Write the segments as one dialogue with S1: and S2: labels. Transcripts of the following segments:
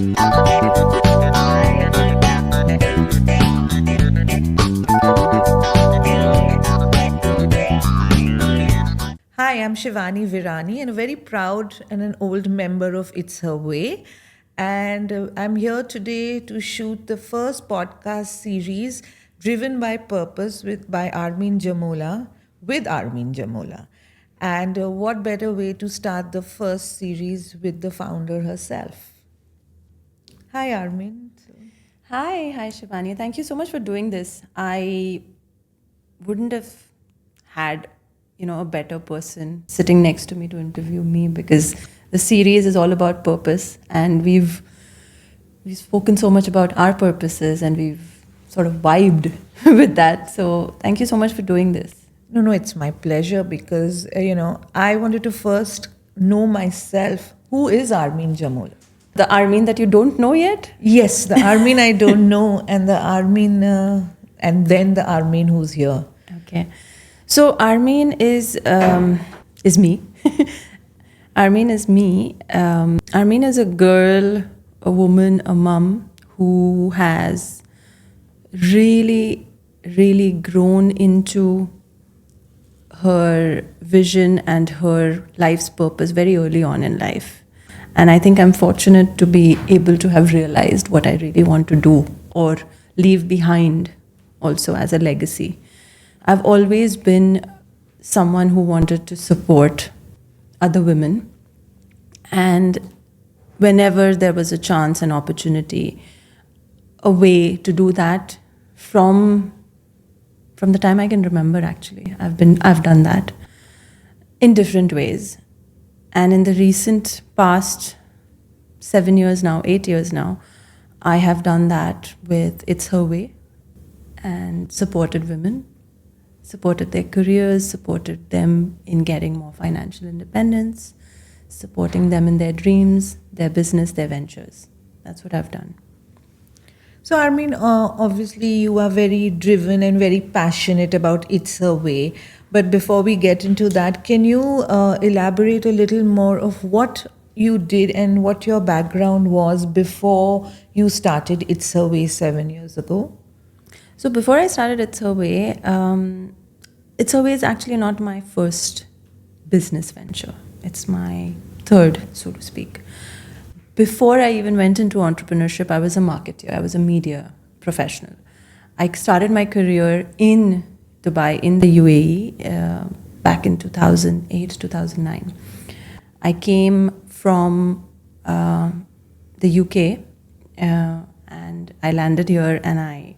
S1: Hi, I'm Shivani Virani and a very proud and an old member of It's Her Way. And I'm here today to shoot the first podcast series driven by purpose by Armin Jamula with Armin Jamula. And what better way to start the first series with the founder herself? Hi, Armin.
S2: Hi Shivani. Thank you so much for doing this. I wouldn't have had, a better person sitting next to me to interview me, because the series is all about purpose, and we've spoken so much about our purposes, and we've sort of vibed with that. So thank you so much for doing this.
S1: No, it's my pleasure because, I wanted to first know myself. Who is Armin Jamula?
S2: The Armin that you don't know yet?
S1: Yes, the Armin I don't know, and the Armin, and then the Armin who's here.
S2: Okay. So Armin is me. Armin is me. Armin is a girl, a woman, a mum who has really, really grown into her vision and her life's purpose very early on in life. And I think I'm fortunate to be able to have realized what I really want to do or leave behind also as a legacy. I've always been someone who wanted to support other women. And whenever there was a chance, an opportunity, a way to do that from the time I can remember, actually, I've done that in different ways. And in the recent past 7 years now, 8 years now, I have done that with It's Her Way and supported women, supported their careers, supported them in getting more financial independence, supporting them in their dreams, their business, their ventures. That's what I've done.
S1: So, Armin, obviously you are very driven and very passionate about It's Her Way. But before we get into that, can you elaborate a little more of what you did and what your background was before you started It's Her Way 7 years ago?
S2: So before I started It's Her Way, It's Her Way is actually not my first business venture. It's my third, so to speak. Before I even went into entrepreneurship, I was a marketer. I was a media professional. I started my career in Dubai, in the UAE, back in 2008, 2009. I came from the UK and I landed here, and I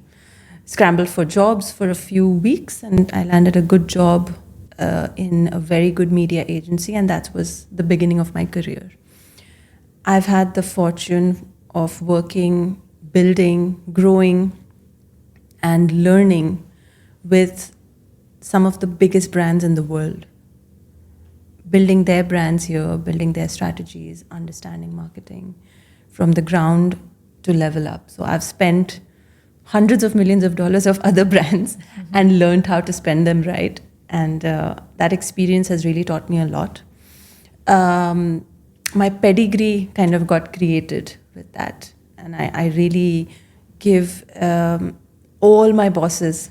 S2: scrambled for jobs for a few weeks, and I landed a good job in a very good media agency, and that was the beginning of my career. I've had the fortune of working, building, growing, and learning with some of the biggest brands in the world. Building their brands here, building their strategies, understanding marketing from the ground to level up. So I've spent hundreds of millions of dollars of other brands and learned how to spend them right. And that experience has really taught me a lot. My pedigree kind of got created with that. And I really give all my bosses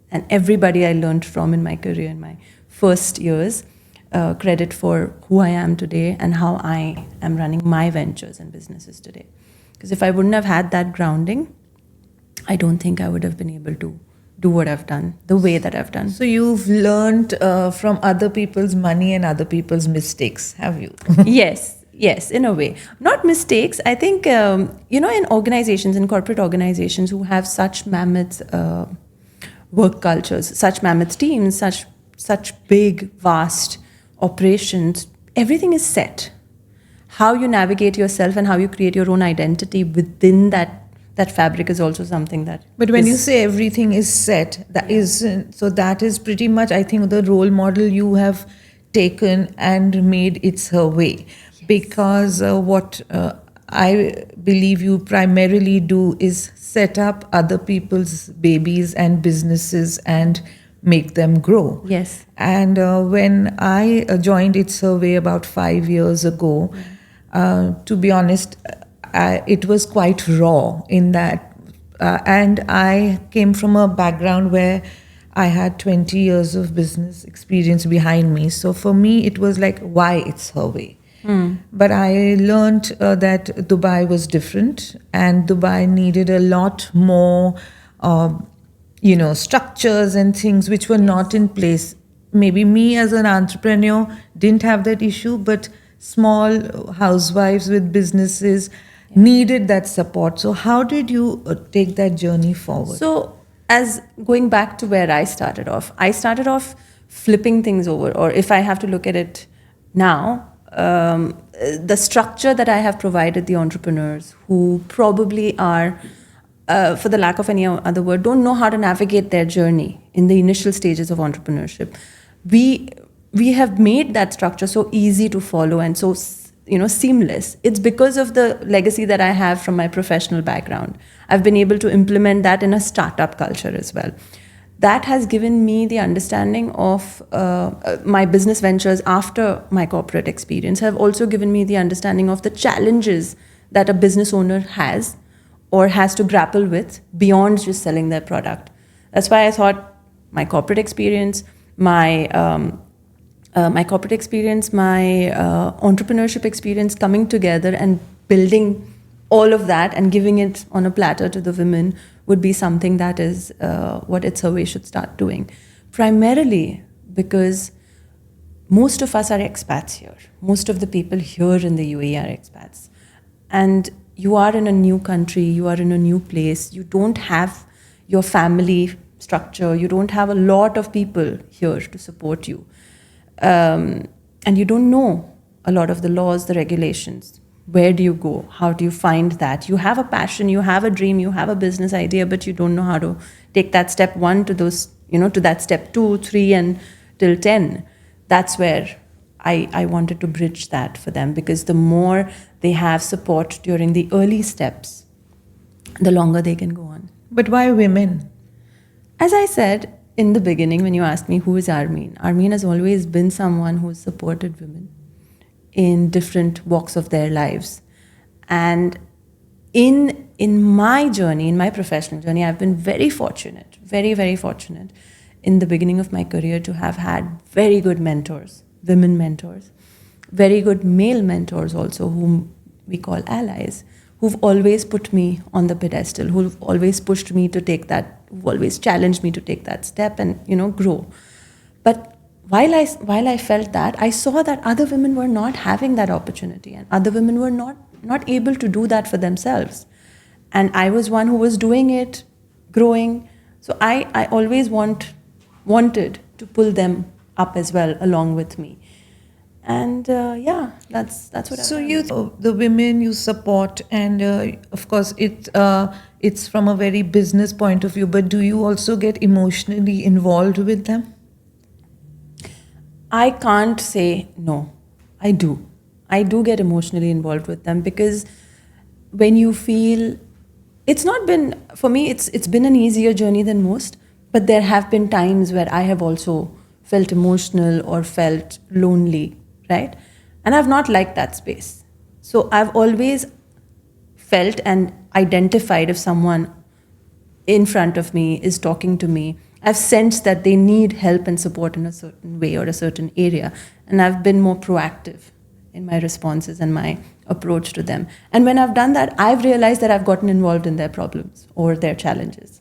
S2: and everybody I learned from in my career in my first years credit for who I am today and how I am running my ventures and businesses today. Because if I wouldn't have had that grounding, I don't think I would have been able to do what I've done, the way that I've done.
S1: So you've learned from other people's money and other people's mistakes, have you?
S2: Yes, in a way. Not mistakes. I think, in organizations, in corporate organizations who have such mammoth work cultures, such mammoth teams, such big, vast operations, everything is set. How you navigate yourself and how you create your own identity within that fabric is also something that.
S1: But when you say everything is set, that is pretty much, I think, the role model you have taken and made It's Her Way. Yes. Because what I believe you primarily do is set up other people's babies and businesses and make them grow.
S2: Yes.
S1: And when I joined ItsHerWay about 5 years ago, to be honest, it was quite raw in that. And I came from a background where I had 20 years of business experience behind me. So for me, it was like, why it's her way? But I learned that Dubai was different, and Dubai needed a lot more, structures and things which were not in place. Maybe me as an entrepreneur didn't have that issue, but small housewives with businesses needed that support. So how did you take that journey forward?
S2: So, as going back to where I started off flipping things over, or if I have to look at it now, the structure that I have provided the entrepreneurs who probably are, for the lack of any other word, don't know how to navigate their journey in the initial stages of entrepreneurship. We have made that structure so easy to follow and so seamless. It's because of the legacy that I have from my professional background. I've been able to implement that in a startup culture as well. That has given me the understanding of my business ventures after my corporate experience, have also given me the understanding of the challenges that a business owner has or has to grapple with beyond just selling their product. That's why I thought my corporate experience, my entrepreneurship experience coming together and building all of that and giving it on a platter to the women would be something that is what ItsHerWay should start doing. Primarily because most of us are expats here. Most of the people here in the UAE are expats. And you are in a new country, you are in a new place, you don't have your family structure, you don't have a lot of people here to support you. And you don't know a lot of the laws, the regulations. Where do you go? How do you find that? You have a passion, you have a dream, you have a business idea, but you don't know how to take that step 1 to those, to that step 2, 3, and till 10. That's where I wanted to bridge that for them, because the more they have support during the early steps, the longer they can go on.
S1: But why women?
S2: As I said in the beginning, when you asked me who is Armin, Armin has always been someone who has supported women in different walks of their lives. And in my journey, in my professional journey, I've been very fortunate, very, very fortunate in the beginning of my career to have had very good mentors, women mentors, very good male mentors also, whom we call allies, who've always put me on the pedestal, who've always pushed me to take that, who've always challenged me to take that step and, grow. But while I felt that, I saw that other women were not having that opportunity, and other women were not able to do that for themselves. And I was one who was doing it, growing. So I always wanted to pull them up as well along with me. And that's what I.
S1: So the women you support, and of course it's from a very business point of view. But do you also get emotionally involved with them?
S2: I can't say no. I do. I do get emotionally involved with them, because when you feel, it's not been, for me, it's been an easier journey than most, but there have been times where I have also felt emotional or felt lonely, right? And I've not liked that space. So I've always felt and identified if someone in front of me is talking to me, I've sensed that they need help and support in a certain way or a certain area. And I've been more proactive in my responses and my approach to them. And when I've done that, I've realized that I've gotten involved in their problems or their challenges.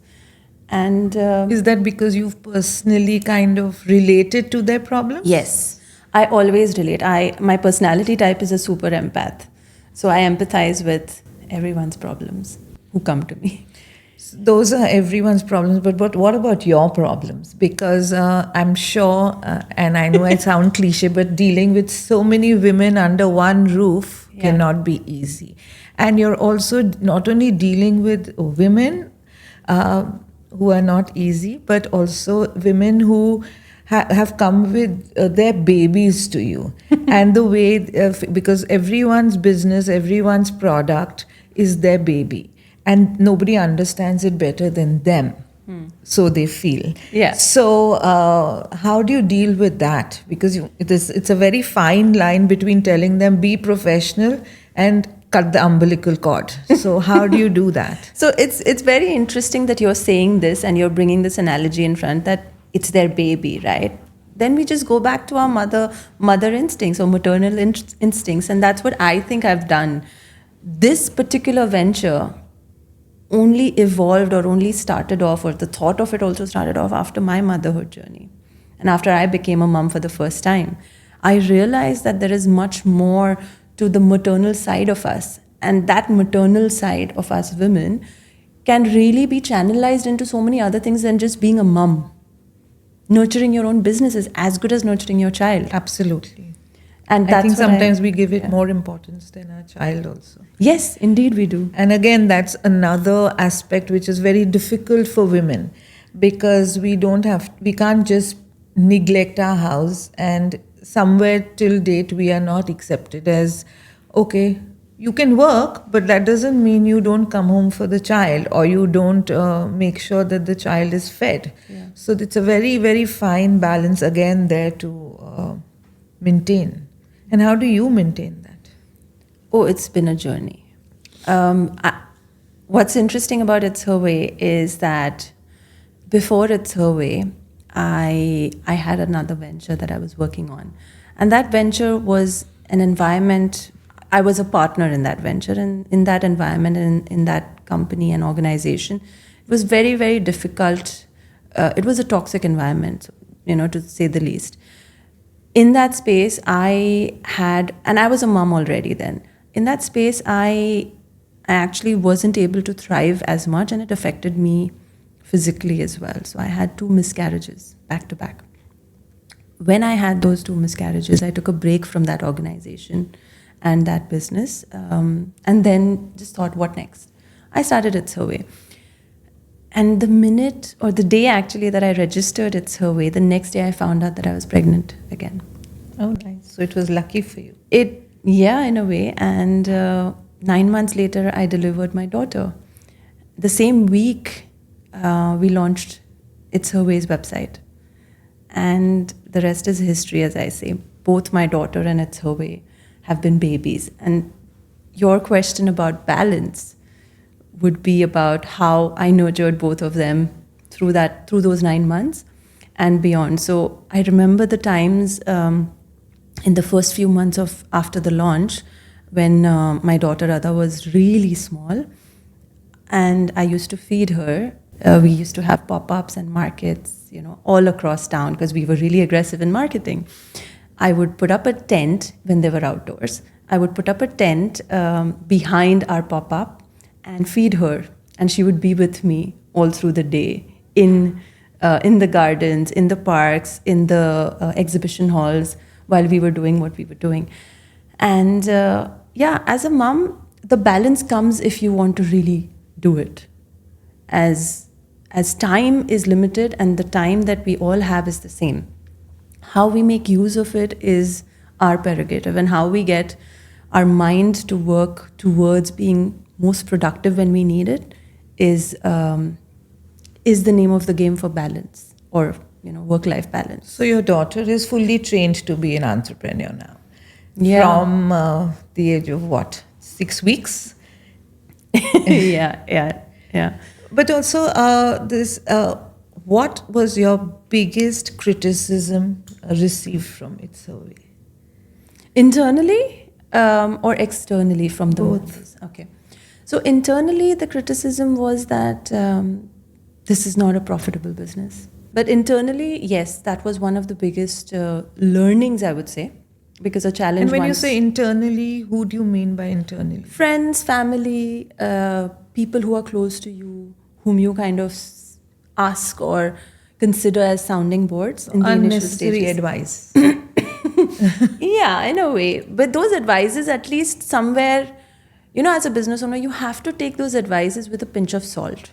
S2: And
S1: is that because you've personally kind of related to their problems?
S2: Yes, I always relate. My personality type is a super empath. So I empathize with everyone's problems who come to me.
S1: Those are everyone's problems, but what about your problems? Because I'm sure, and I know I sound cliche, but dealing with so many women under one roof cannot be easy. And you're also not only dealing with women who are not easy, but also women who have come with their babies to you. And the way, because everyone's business, everyone's product is their baby. And nobody understands it better than them. So they feel.
S2: Yeah.
S1: So how do you deal with that? Because it's a very fine line between telling them be professional and cut the umbilical cord. So how do you do that?
S2: So it's very interesting that you're saying this and you're bringing this analogy in front that it's their baby, right? Then we just go back to our mother instincts or maternal instincts, and that's what I think I've done. This particular venture only evolved or only started off, or the thought of it also started off after my motherhood journey. And after I became a mom for the first time, I realized that there is much more to the maternal side of us. And that maternal side of us women can really be channelized into so many other things than just being a mom. Nurturing your own business is as good as nurturing your child.
S1: Absolutely.
S2: And
S1: I
S2: that's
S1: think
S2: what
S1: sometimes we give it more importance than our child also.
S2: Yes, indeed we do.
S1: And again, that's another aspect which is very difficult for women, because we can't just neglect our house, and somewhere till date we are not accepted as, okay, you can work, but that doesn't mean you don't come home for the child, or you don't make sure that the child is fed.
S2: Yeah.
S1: So it's a very, very fine balance again there to maintain. And how do you maintain that?
S2: Oh, it's been a journey. What's interesting about It's Her Way is that before It's Her Way, I had another venture that I was working on. And that venture was an environment, I was a partner in that venture, and in that environment and in that company and organization, it was very, very difficult. It was a toxic environment, to say the least. In that space, and I was a mom already then. In that space, I actually wasn't able to thrive as much, and it affected me physically as well. So I had 2 miscarriages back to back. When I had those 2 miscarriages, I took a break from that organization and that business, and then just thought, what next? I started It's Her Way. And the minute, or the day actually that I registered It's Her Way, the next day I found out that I was pregnant again.
S1: Oh, nice. So it was lucky for you.
S2: Yeah, in a way. And 9 months later, I delivered my daughter. The same week, we launched It's Her Way's website. And the rest is history, as I say. Both my daughter and It's Her Way have been babies. And your question about balance would be about how I nurtured both of them through those 9 months and beyond. So I remember the times in the first few months after the launch, when my daughter Radha was really small, and I used to feed her. We used to have pop-ups and markets, all across town, because we were really aggressive in marketing. I would put up a tent when they were outdoors. I would put up a tent behind our pop-up and feed her, and she would be with me all through the day in the gardens, in the parks, in the exhibition halls, while we were doing what we were doing. And as a mom, the balance comes if you want to really do it. As time is limited and the time that we all have is the same, how we make use of it is our prerogative, and how we get our mind to work towards being most productive when we need it is the name of the game for balance, or work-life balance.
S1: So your daughter is fully trained to be an entrepreneur now.
S2: Yeah.
S1: From the age of what? 6 weeks?
S2: Yeah.
S1: But also, what was your biggest criticism received from It's Her Way?
S2: Internally or externally from the
S1: Both.
S2: mothers? Okay. So internally, the criticism was that this is not a profitable business. But internally, yes, that was one of the biggest learnings, I would say, because a challenge.
S1: And when you say internally, who do you mean by internally?
S2: Friends, family, people who are close to you, whom you kind of ask or consider as sounding boards in the
S1: Unnecessary
S2: initial
S1: advice.
S2: Yeah, in a way. But those advices, at least somewhere, as a business owner, you have to take those advices with a pinch of salt.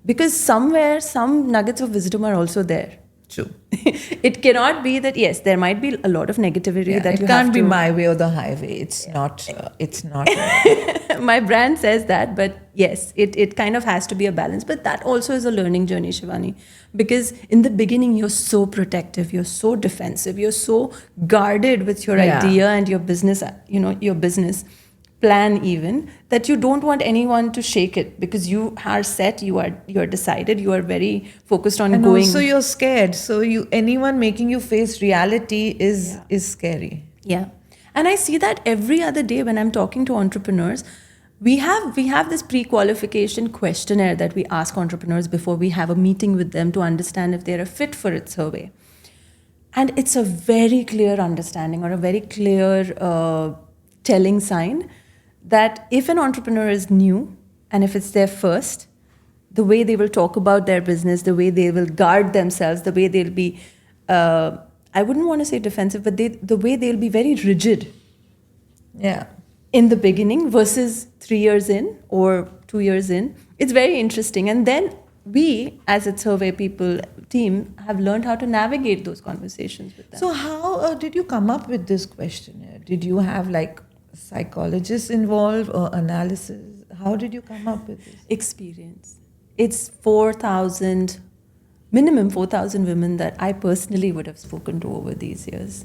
S2: Because somewhere, some nuggets of wisdom are also there.
S1: True.
S2: It cannot be that, yes, there might be a lot of negativity that you
S1: it
S2: have
S1: can't
S2: to...
S1: be my way or the highway. It's not.
S2: My brand says that, but yes, it kind of has to be a balance. But that also is a learning journey, Shivani. Because in the beginning, you're so protective, you're so defensive, you're so guarded with your idea and your business, your business. plan even, that you don't want anyone to shake it, because you are set, you are decided, you are very focused on
S1: And
S2: going.
S1: also you're scared. So anyone making you face reality is scary.
S2: Yeah. And I see that every other day when I'm talking to entrepreneurs. We have this pre-qualification questionnaire that we ask entrepreneurs before we have a meeting with them to understand if they're a fit for ItsHerWay. And it's a very clear understanding, or a very clear telling sign, that if an entrepreneur is new and if it's their first, the way they will talk about their business, the way they will guard themselves, the way they'll be, I wouldn't want to say defensive, but the way they'll be very rigid.
S1: Yeah.
S2: In the beginning versus 3 years in or 2 years in. It's very interesting. And then we, as ItsHerWay team, have learned how to navigate those conversations with them.
S1: So how did you come up with this questionnaire? Did you have like psychologists involved or analysis? How did you come up with this?
S2: Experience. It's 4,000, minimum 4,000 women that I personally would have spoken to over these years.